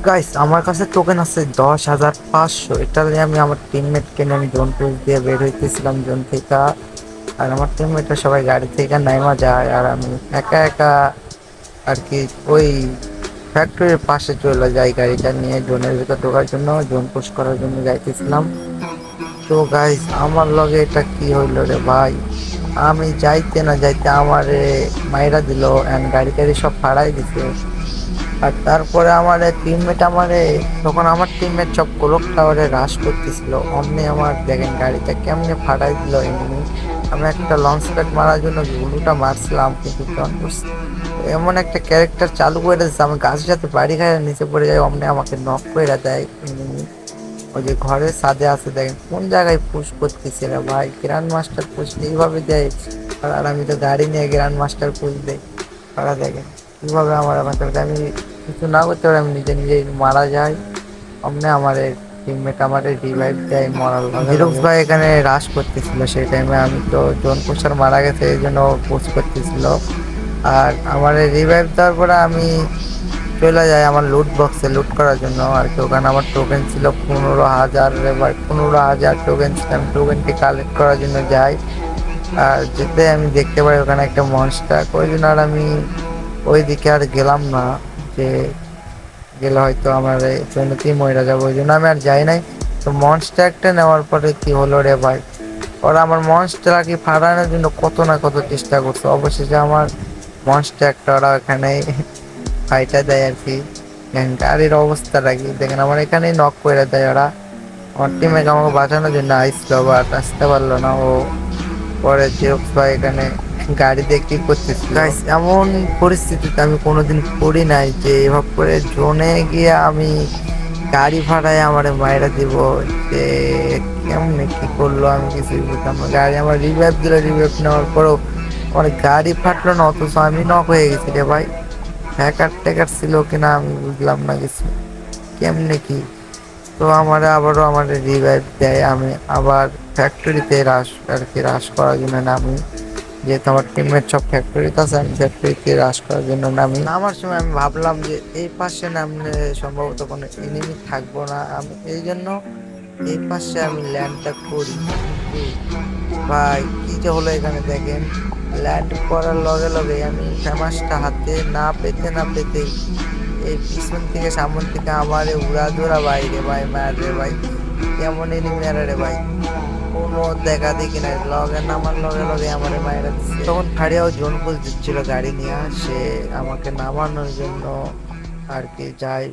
Guys আমার কাছে token আছে 10,500। এটা নিয়ে আমি আমার টিমমেটকে নিয়ে আমি জোন পুশ দিয়ে বের হইতেছিলাম জোন থেকে। আর আমার টিমমেটরা সবাই গাড়ি থেকে নাইমা যায় আর আমি একা একা আর কি ওই ফ্যাক্টরির পাশে চলে যাই গাড়িটা নিয়ে জোনের ভিতর ঢোকার জন্য, জোন পুশ করার জন্য যাইতেছিলাম। তো গাইস আমার লগে এটা কি হইলো রে ভাই, আমি যাইতে না যাইতে আমারে মাইরা দিল এন্ড গাড়ি টাড়ি সব ফাড়াই দিছে। আর তারপরে আমার টিমমেট আমারে, তখন আমার টিমমেট সব ক্লক টাওয়ারে রাশ করতেছিল, অমনি আমার দেখেন গাড়িটা কেমনে ফাটাই দিল এমনি। আমি একটা লঞ্চ প্যাড মারার জন্য গুলুটা মারছিলাম কিন্তু এমন একটা ক্যারেক্টার চালু করে দিচ্ছে, আমি গাছের সাথে বাড়ি খায় নিচে পড়ে যাই, অমনি আমাকে নক করে দেয় এমনি। ওই যে ঘরের ছাদে আছে দেখেন কোন জায়গায় পুশ করতেছে রে ভাই, গ্র্যান্ড মাস্টার পুশ এইভাবে দেয়। আর আমি তো গাড়ি নিয়ে গ্র্যান্ড মাস্টার পুশ দেই। তারা দেখেন কিভাবে আমার আমি কিছু না করতে পারি, আমি নিজে নিজে মারা যাই। অমনে আমার টিমমেট আমার রিভাইভ দেয় মরাল। হিরোক্স ভাই এখানে রাশ করতেছিল সেই টাইমে, আমি তো জোন পোস্টার মারা গেছে এই জন্য পোস্ট করতেছিল। আর আমার রিভাইভ দেওয়ার পরে আমি চলে যাই আমার লুট বক্সে লুট করার জন্য আর কি। ওখানে আমার টোকেন ছিল 15,000, এবার 15,000 টোকেন ছিল, আমি টোকেনটি কালেক্ট করার জন্য যাই। আর যেতে আমি দেখতে পাই ওখানে একটা মনস্টার, ওই জন্য আর আমি ওই দিকে আর গেলাম না, যে গেলে হয়তো আমার জন্যতেই মরে যাবো, ওই জন্য আমি আর যাই নাই। তো মনস্টারটা নেওয়ার পরে কি হলো রে ভাই, ওরা আমার মনস্টার আর কি ফাড়ানোর জন্য কত না কত চেষ্টা করছে, অবশেষে আমার মনস্টারটা ওরা এখানে ফাইটা দেয় আর কি। গাড়ির অবস্থা রাখি দেখেন আমার এখানেই নক করে দেয় ওরা। আমার টিমে আমাকে বাঁচানোর জন্য আইসলো বাট আসতে পারলো না ও। পরে জিরক্স ভাই এখানে গাড়ি দিয়ে কি করতেছিল গাইস, এমন পরিস্থিতিতে আমি কোনোদিন পড়ি নাই যে এভাবে করে জোনে গিয়ে আমি গাড়ি ভাড়ায় আমার মায়েরা দিব। যে কেমনে কি করলো আমি কিছুই বুঝলাম না। গাড়ি আমার রিভাইভ দিল, রিভাইভ নেওয়ার পরেও আমার গাড়ি ফাটলো না, অথচ আমি নক হয়ে গেছি রে ভাই। হ্যাকার ট্যাকার ছিল কিনা আমি বুঝলাম না কিছু, কেমনে কি। তো আমার আবারও আমার রিভাইভ দেয়, আমি আবার ফ্যাক্টরিতে রাশ আর কি রাশ করার জন্য নামি। যেহেতু আমার টিমমেট সব ফ্যাক্টরিতে আছে, আমি ফ্যাক্টরিতে রাশ করার জন্য নামি। নামার সময় আমি ভাবলাম যে এই পাশে নামলে সম্ভবত কোনো এনিমি থাকবো না, আমি এই জন্য এই পাশে আমি ল্যান্ডটা করি। ভাই কি যে হলো এখানে দেখেন, ল্যান্ড করার লগে লগে আমি ফেমাসটা হাতে না পেতে না পেতে এই পিছন থেকে সামন থেকে আমার উড়া ধরা বাইরে ভাই মার রে ভাই, কেমন এলিমিনার রে ভাই, কোনো দেখা দেখি নাই, লগে নামার লগে লগে আমার মায়েরা দিচ্ছে। তখন ফাড়িয়াও জোন পুশ দিচ্ছিল গাড়ি নিয়ে, সে আমাকে নামানোর জন্য আর কি যায়।